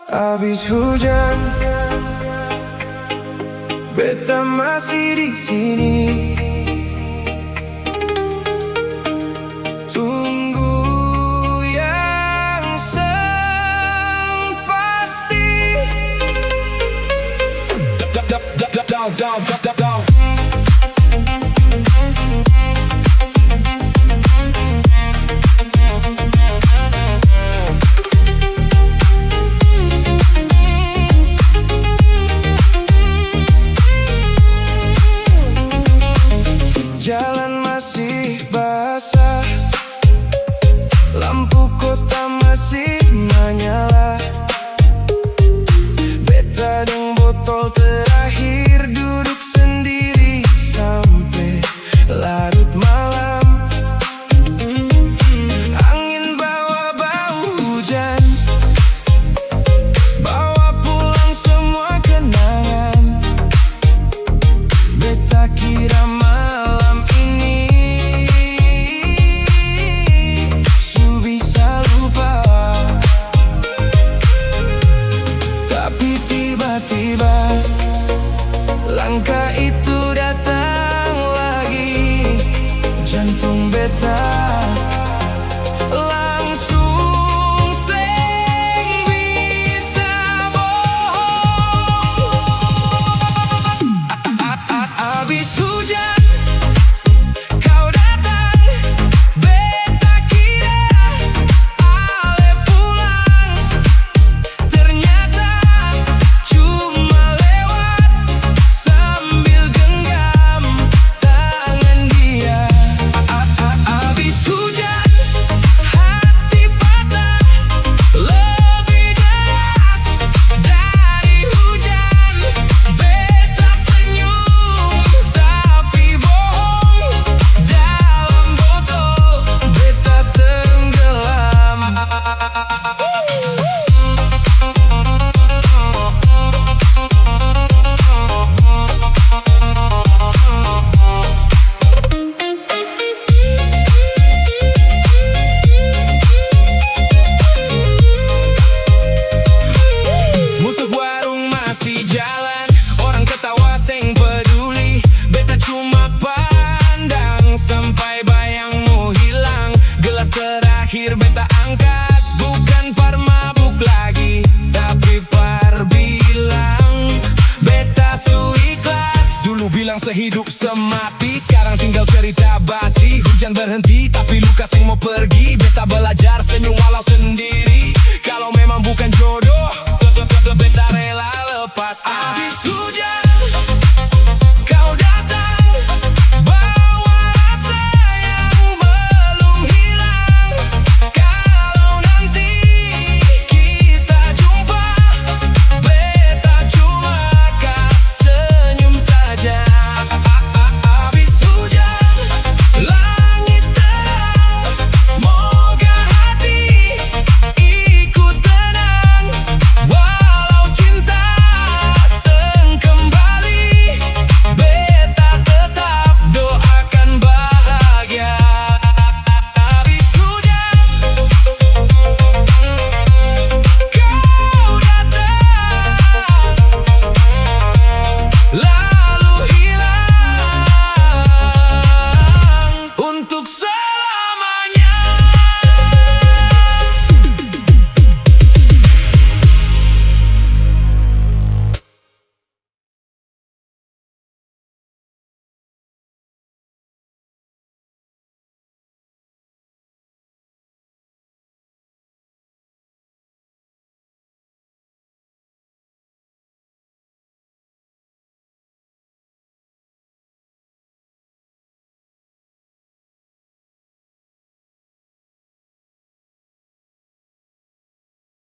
Habis hujan, beta masih di sini. Tunggu yang pasti. Jalan masih basah, lampu kota masih menyala. Beta dan botol terakhir duduk sendiri sampai larut malam. Angin bawa bau hujan, bawa pulang semua kenangan. Beta kira malam ini su bisa lupa, tapi tiba-tiba langkah itu datang lagi. Jantung beta langsung seng bisa bohong. Habis hujan kau datang, beta kira ale pulang. Ternyata cuma lewat sambil genggam tangan dia. Habis hujan hati patah, lebih deras dari hujan. Beta senyum tapi bohong, dalam botol beta tenggelam. Musuh warung masih jalan, orang ketawa seng peduli. Beta cuma pandang sampai bayangmu hilang. Gelas terakhir beta angkat, bukan par mabuk lagi, tapi par bilang. Beta su ikhlas, dulu bilang sehidup semati, sekarang tinggal cerita basi. Hujan berhenti tapi luka seng mau pergi. Beta belajar senyum walau sendiri. Kalau memang bukan jodoh, beta rela lepas. Habis hujan kau datang, bawa rasa yang belum hilang. Kalau nanti kita jumpa, beta cuma kasih senyum saja. Habis hujan langit terang, semoga hati ikut tenang. Walau cinta seng kembali, beta tetap doakan bahagia. Habis hujan kau datang, lalu hilang untuk